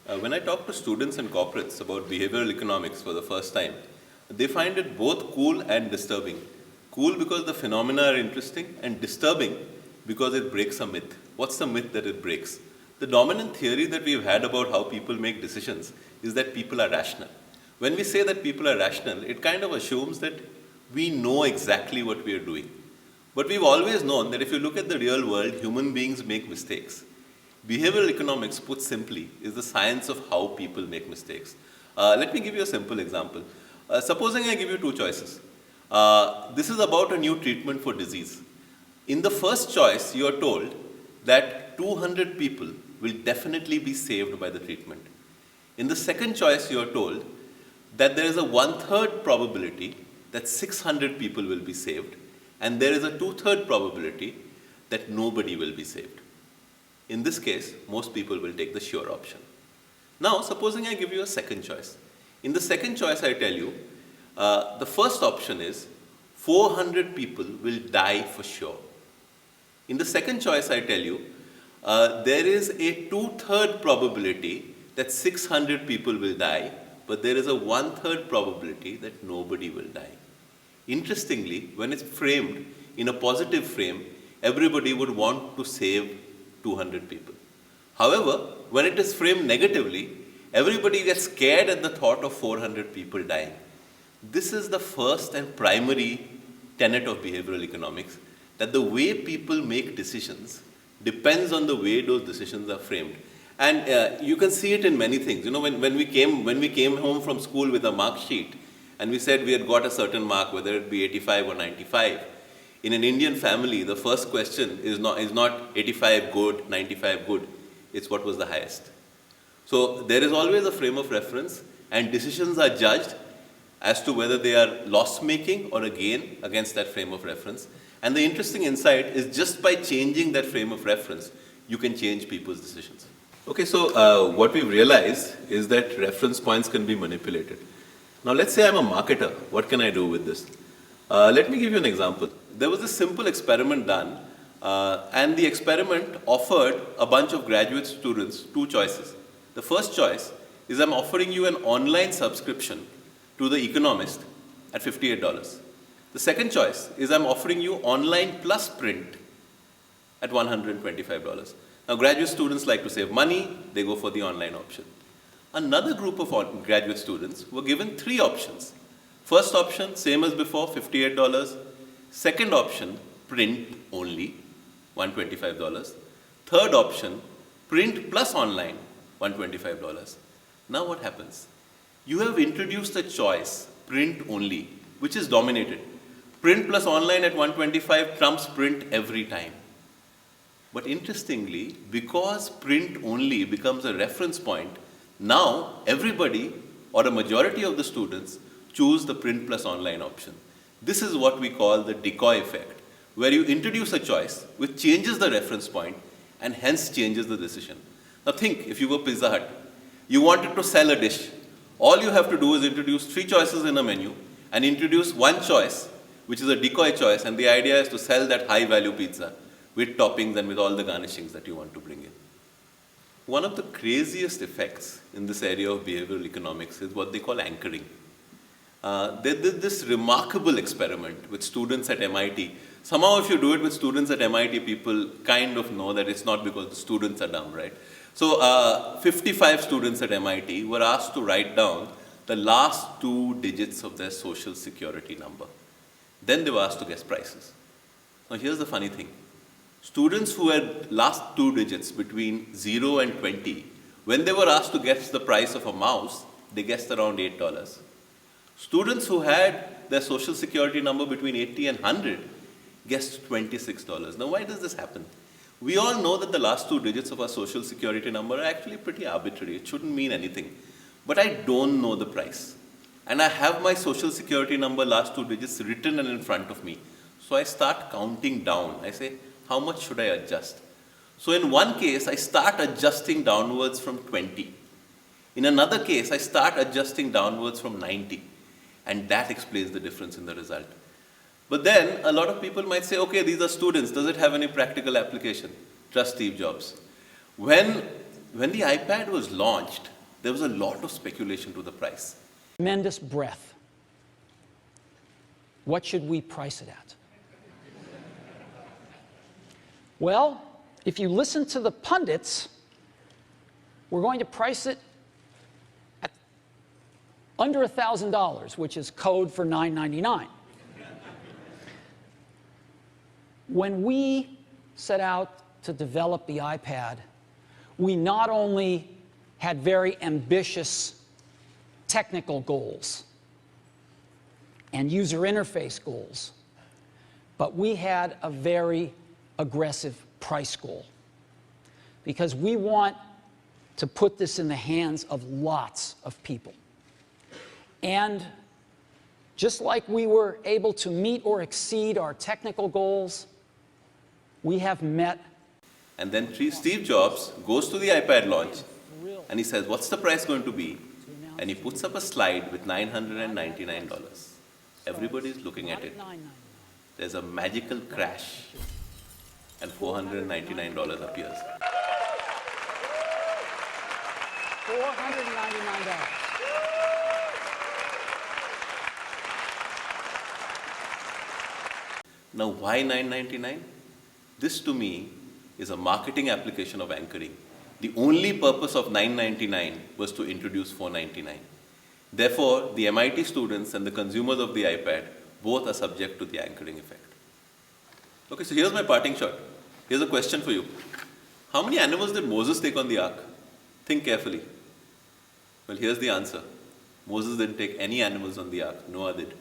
When I talk to students and corporates about behavioral economics for the first time, they find it both cool and disturbing. Cool because the phenomena are interesting, and disturbing because it breaks a myth. What's the myth that it breaks? The dominant theory that we've had about how people make decisions is that people are rational. When we say that people are rational, it kind of assumes that we know exactly what we are doing. But we've always known that if you look at the real world, human beings make mistakes. Behavioral economics, put simply, is the science of how people make mistakes. Let me give you a simple example. Supposing I give you two choices. This is about a new treatment for disease. In the first choice, you are told that 200 people will definitely be saved by the treatment. In the second choice, you are told that there is a 1/3 probability that 600 people will be saved, and there is a 2/3 probability that nobody will be saved. In this case, most people will take the sure option. Now, supposing I give you a second choice. In the second choice, I tell you, the first option is 400 people will die for sure. In the second choice, I tell you, there is a 2/3 probability that 600 people will die, but there is a 1/3 probability that nobody will die. Interestingly, when it's framed in a positive frame, everybody would want to save 200 people. However, when it is framed negatively, everybody gets scared at the thought of 400 people dying. This is the first and primary tenet of behavioral economics, that the way people make decisions depends on the way those decisions are framed. And you can see it in many things. You know, when we came home from school with a mark sheet and we said we had got a certain mark, whether it be 85 or 95, in an Indian family, the first question is not 85 good, 95 good. It's what was the highest. So there is always a frame of reference, and decisions are judged as to whether they are loss-making or a gain against that frame of reference. And the interesting insight is just by changing that frame of reference, you can change people's decisions. Okay, so what we've realized is that reference points can be manipulated. Now let's say I'm a marketer. What can I do with this? Let me give you an example. There was a simple experiment done, and the experiment offered a bunch of graduate students two choices. The first choice is I'm offering you an online subscription to The Economist at $58. The second choice is I'm offering you online plus print at $125. Now, graduate students like to save money, they go for the online option. Another group of graduate students were given three options. First option, same as before, $58. Second option, print only, $125. Third option, print plus online, $125. Now what happens? You have introduced a choice, print only, which is dominated. Print plus online at $125 trumps print every time. But interestingly, because print only becomes a reference point, now everybody or a majority of the students choose the print plus online option. This is what we call the decoy effect, where you introduce a choice which changes the reference point and hence changes the decision. Now think, if you were Pizza Hut, you wanted to sell a dish. All you have to do is introduce three choices in a menu and introduce one choice, which is a decoy choice, and the idea is to sell that high value pizza with toppings and with all the garnishings that you want to bring in. One of the craziest effects in this area of behavioral economics is what they call anchoring. They did this remarkable experiment with students at MIT. Somehow if you do it with students at MIT, people kind of know that it's not because the students are dumb, right? So 55 students at MIT were asked to write down the last two digits of their social security number. Then they were asked to guess prices. Now here's the funny thing. Students who had last two digits between 0 and 20, when they were asked to guess the price of a mouse, they guessed around $8. Students who had their social security number between 80 and 100 guessed $26. Now why does this happen? We all know that the last two digits of our social security number are actually pretty arbitrary. It shouldn't mean anything. But I don't know the price. And I have my social security number last two digits written and in front of me. So I start counting down. I say, how much should I adjust? So in one case, I start adjusting downwards from 20. In another case, I start adjusting downwards from 90. And that explains the difference in the result. But then a lot of people might say, okay, these are students. Does it have any practical application? Trust Steve Jobs. When the iPad was launched, there was a lot of speculation to the price. Tremendous breadth. What should we price it at? Well, if you listen to the pundits, we're going to price it at under $1,000, which is code for $999. When we set out to develop the iPad, we not only had very ambitious technical goals and user interface goals, but we had a very aggressive price goal, because we want to put this in the hands of lots of people. And just like we were able to meet or exceed our technical goals, we have met. And then Steve Jobs goes to the iPad launch and he says, what's the price going to be? And he puts up a slide with $999. Everybody's looking at it. There's a magical crash and $499 appears. $499. Now, why $999? This to me is a marketing application of anchoring. The only purpose of $999 was to introduce $499. Therefore, the MIT students and the consumers of the iPad both are subject to the anchoring effect. Okay, so here's my parting shot. Here's a question for you. How many animals did Moses take on the ark? Think carefully. Well, here's the answer. Moses didn't take any animals on the ark. Noah did.